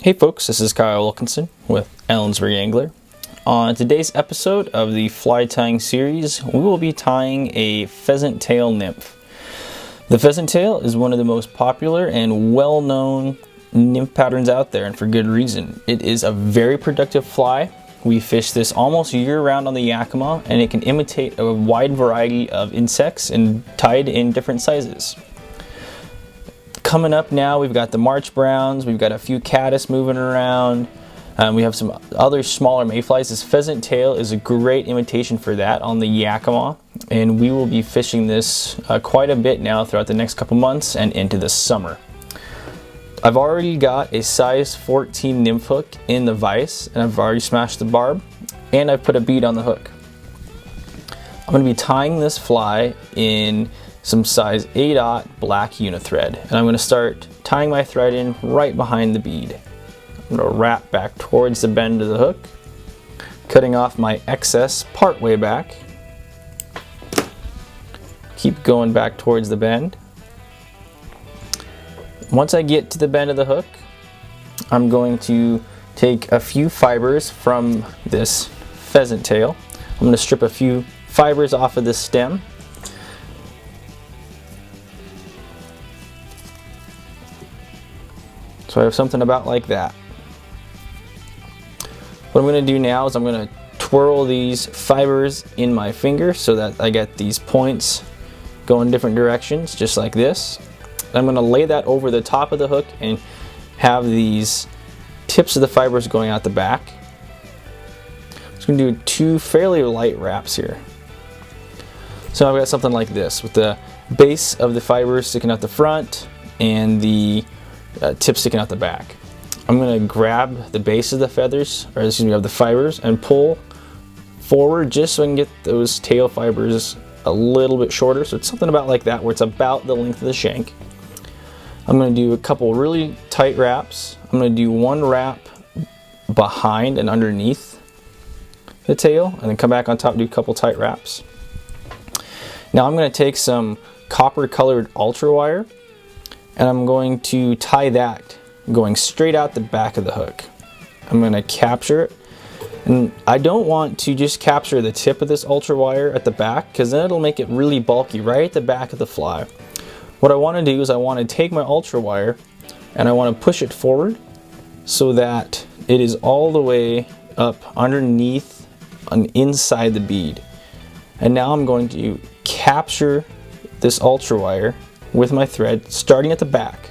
Hey folks, this is Kyle Wilkinson with Ellensburg Angler. On today's episode of the fly tying series, we will be tying a pheasant tail nymph. The pheasant tail is one of the most popular and well-known nymph patterns out there, and for good reason. It is a very productive fly. We fish this almost year-round on the Yakima, and it can imitate a wide variety of insects and tied in different sizes. Coming up now, we've got the March browns, we've got a few caddis moving around, we have some other smaller mayflies. This pheasant tail is a great imitation for that on the Yakima, and we will be fishing this quite a bit now throughout the next couple months and into the summer. I've already got a size 14 nymph hook in the vise, and I've already smashed the barb, and I've put a bead on the hook. I'm going to be tying this fly in some size 8/0 black unithread, and I'm going to start tying my thread in right behind the bead. I'm going to wrap back towards the bend of the hook, cutting off my excess part way back. Keep going back towards the bend. Once I get to the bend of the hook, I'm going to take a few fibers from this pheasant tail. I'm going to strip a few fibers off of the stem. So I have something about like that. What I'm going to do now is I'm going to twirl these fibers in my finger so that I get these points going different directions, just like this. I'm going to lay that over the top of the hook and have these tips of the fibers going out the back. I'm just going to do two fairly light wraps here. So I've got something like this with the base of the fibers sticking out the front and the tip sticking out the back. I'm going to grab the base of the feathers, or excuse me, of the fibers, and pull forward just so I can get those tail fibers a little bit shorter. So it's something about like that, where it's about the length of the shank. I'm going to do a couple really tight wraps. I'm going to do one wrap behind and underneath the tail, and then come back on top and do a couple tight wraps. Now I'm going to take some copper colored ultra wire, and I'm going to tie that going straight out the back of the hook. I'm going to capture it, and I don't want to just capture the tip of this ultra wire at the back, because then it'll make it really bulky right at the back of the fly. What I want to do is I want to take my ultra wire and I want to push it forward so that it is all the way up underneath and inside the bead. And now I'm going to capture this ultra wire with my thread starting at the back.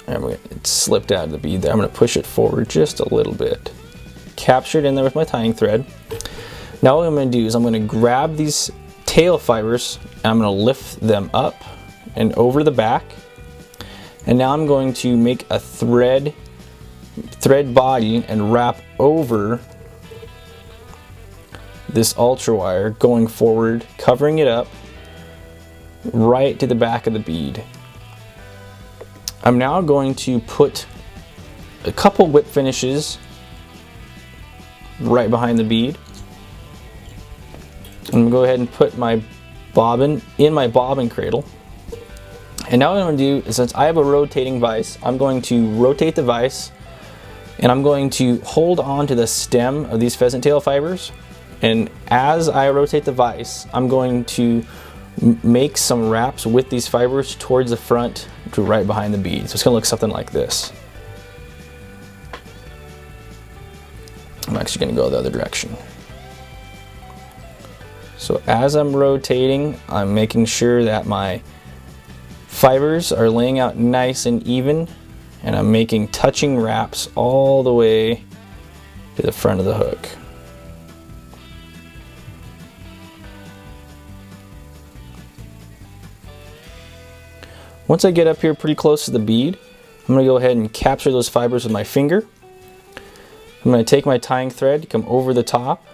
And it slipped out of the bead there. I'm going to push it forward just a little bit. Capture it in there with my tying thread. Now what I'm going to do is I'm going to grab these tail fibers and I'm going to lift them up and over the back. And now I'm going to make a thread body and wrap over this ultra wire going forward, covering it up right to the back of the bead. I'm now going to put a couple whip finishes right behind the bead. I'm going to go ahead and put my bobbin in my bobbin cradle. And now what I'm going to do is, since I have a rotating vise, I'm going to rotate the vise, and I'm going to hold on to the stem of these pheasant tail fibers. And as I rotate the vise, I'm going to make some wraps with these fibers towards the front to right behind the bead. So it's going to look something like this. I'm actually going to go the other direction. So as I'm rotating, I'm making sure that my fibers are laying out nice and even, and I'm making touching wraps all the way to the front of the hook. Once I get up here pretty close to the bead, I'm going to go ahead and capture those fibers with my finger. I'm going to take my tying thread, come over the top,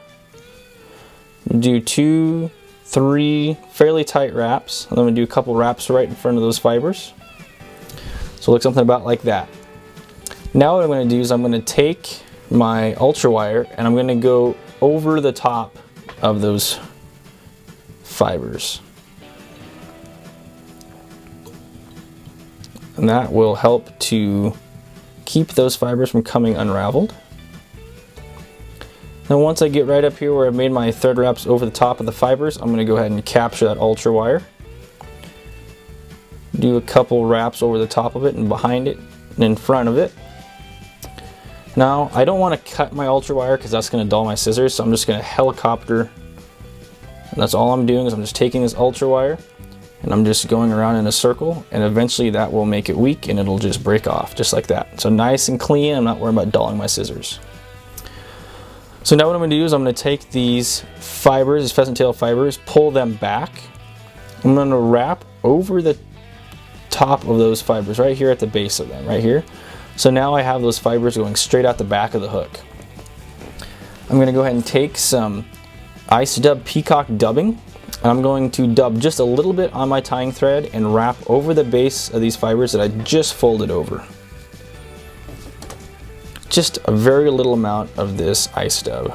do 2, 3 fairly tight wraps, and I'm going to do a couple wraps right in front of those fibers. So it looks something about like that. Now what I'm going to do is I'm going to take my ultra wire and I'm going to go over the top of those fibers. And that will help to keep those fibers from coming unraveled. Now once I get right up here where I've made my thread wraps over the top of the fibers, I'm going to go ahead and capture that ultra wire. Do a couple wraps over the top of it and behind it and in front of it. Now I don't want to cut my ultra wire because that's going to dull my scissors, so I'm just going to helicopter. And that's all I'm doing is I'm just taking this ultra wire and I'm just going around in a circle, and eventually that will make it weak and it'll just break off just like that. So nice and clean, I'm not worried about dulling my scissors. So now what I'm going to do is I'm going to take these fibers, these pheasant tail fibers, pull them back. I'm going to wrap over the top of those fibers right here at the base of them, right here. So now I have those fibers going straight out the back of the hook. I'm going to go ahead and take some ice dub peacock dubbing, and I'm going to dub just a little bit on my tying thread and wrap over the base of these fibers that I just folded over. Just a very little amount of this ice dub.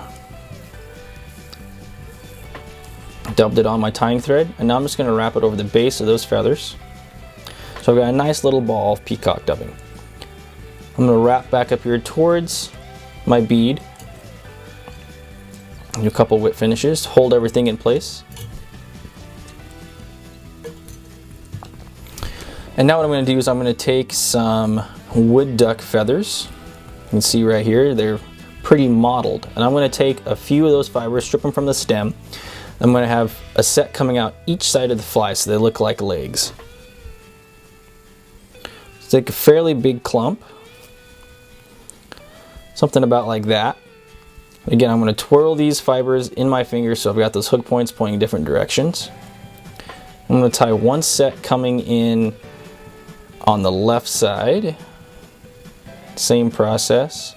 Dubbed it on my tying thread, and now I'm just going to wrap it over the base of those feathers. So I've got a nice little ball of peacock dubbing. I'm going to wrap back up here towards my bead. Do a couple whip finishes, hold everything in place. And now what I'm going to do is I'm going to take some wood duck feathers. You can see right here, they're pretty mottled. And I'm going to take a few of those fibers, strip them from the stem. I'm going to have a set coming out each side of the fly so they look like legs. So take a fairly big clump. Something about like that. Again, I'm going to twirl these fibers in my fingers so I've got those hook points pointing different directions. I'm going to tie one set coming in on the left side. Same process,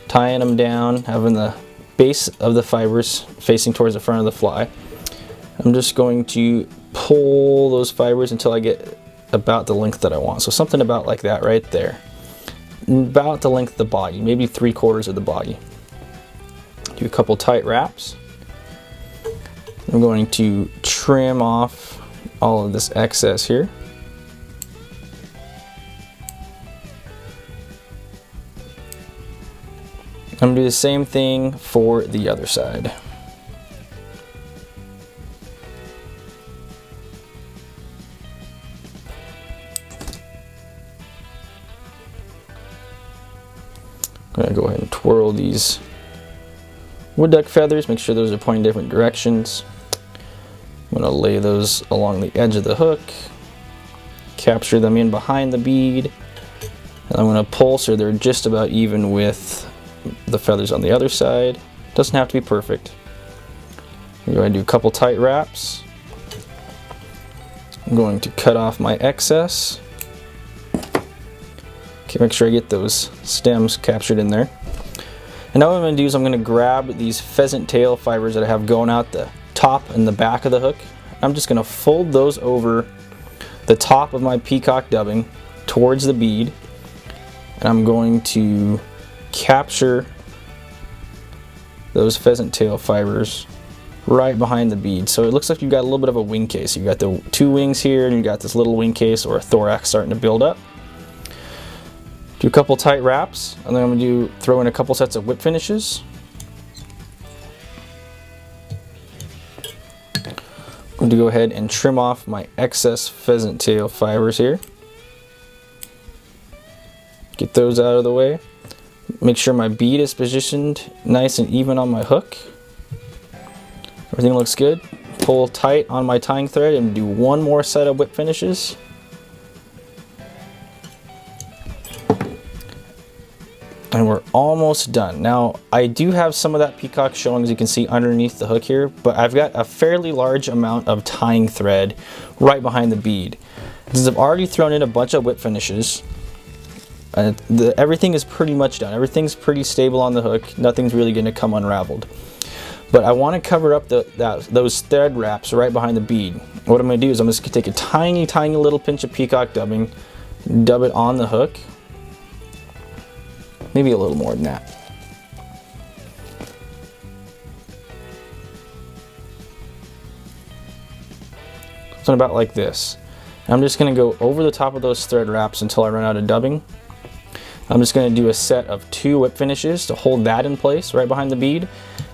tying them down, having the base of the fibers facing towards the front of the fly. I'm just going to pull those fibers until I get about the length that I want. So something about like that right there. About the length of the body, maybe 3/4 of the body. Do a couple tight wraps. I'm going to trim off all of this excess here. I'm going to do the same thing for the other side. I'm going to go ahead and twirl these wood duck feathers, make sure those are pointing different directions. I'm going to lay those along the edge of the hook, capture them in behind the bead, and I'm going to pull so they're just about even with the feathers on the other side. Doesn't have to be perfect. I'm going to do a couple tight wraps. I'm going to cut off my excess. Okay, make sure I get those stems captured in there. And now what I'm going to do is I'm going to grab these pheasant tail fibers that I have going out the top and the back of the hook. I'm just going to fold those over the top of my peacock dubbing towards the bead, and I'm going to capture those pheasant tail fibers right behind the bead. So it looks like you've got a little bit of a wing case. You've got the two wings here and you've got this little wing case or a thorax starting to build up. Do a couple tight wraps, and then I'm going to throw in a couple sets of whip finishes. I'm going to go ahead and trim off my excess pheasant tail fibers here. Get those out of the way. Make sure my bead is positioned nice and even on my hook. Everything looks good. Pull tight on my tying thread and do one more set of whip finishes. And we're almost done. Now, I do have some of that peacock showing, as you can see, underneath the hook here, but I've got a fairly large amount of tying thread right behind the bead. Since I've already thrown in a bunch of whip finishes, everything is pretty much done. Everything's pretty stable on the hook. Nothing's really going to come unraveled. But I want to cover up those thread wraps right behind the bead. What I'm going to do is I'm just going to take a tiny, tiny little pinch of peacock dubbing, dub it on the hook. Maybe a little more than that. Something about like this. I'm just going to go over the top of those thread wraps until I run out of dubbing. I'm just going to do a set of 2 whip finishes to hold that in place right behind the bead.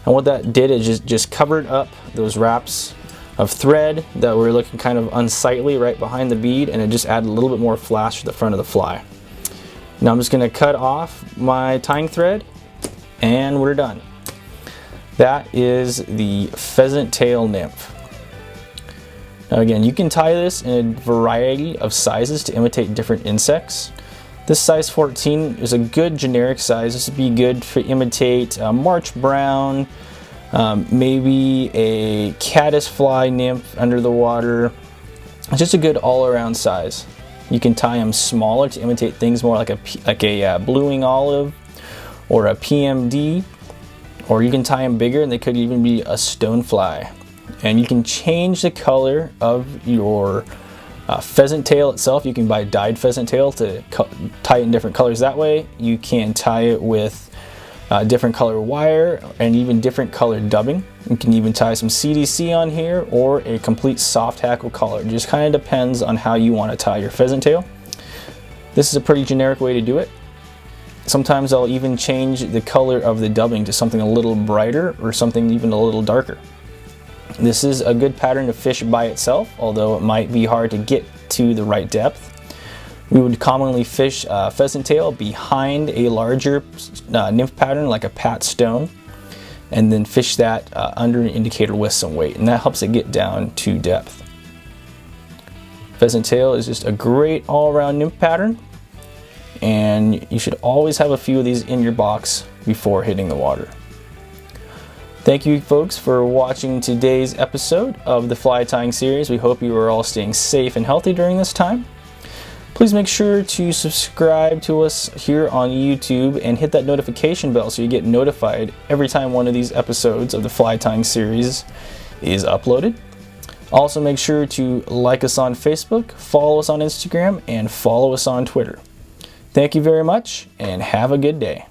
And what that did is just covered up those wraps of thread that were looking kind of unsightly right behind the bead, and it just added a little bit more flash to the front of the fly. Now I'm just going to cut off my tying thread and we're done. That is the Pheasant Tail Nymph. Now again, you can tie this in a variety of sizes to imitate different insects. This size 14 is a good generic size. This would be good to imitate March brown, maybe a caddisfly nymph under the water. It's just a good all-around size. You can tie them smaller to imitate things more like a blueing olive or a PMD, or you can tie them bigger and they could even be a stonefly. And you can change the color of your pheasant tail itself. You can buy dyed pheasant tail to tie it in different colors that way. You can tie it with different color wire and even different colored dubbing. You can even tie some CDC on here or a complete soft hackle collar. It just kind of depends on how you want to tie your pheasant tail. This is a pretty generic way to do it. Sometimes I'll even change the color of the dubbing to something a little brighter or something even a little darker. This is a good pattern to fish by itself, although it might be hard to get to the right depth. We would commonly fish pheasant tail behind a larger nymph pattern like a pat stone, and then fish that under an indicator with some weight, and that helps it get down to depth. Pheasant tail is just a great all-around nymph pattern, and you should always have a few of these in your box before hitting the water. Thank you folks for watching today's episode of the fly tying series. We hope you are all staying safe and healthy during this time. Please make sure to subscribe to us here on YouTube and hit that notification bell so you get notified every time one of these episodes of the fly tying series is uploaded. Also make sure to like us on Facebook, follow us on Instagram, and follow us on Twitter. Thank you very much and have a good day.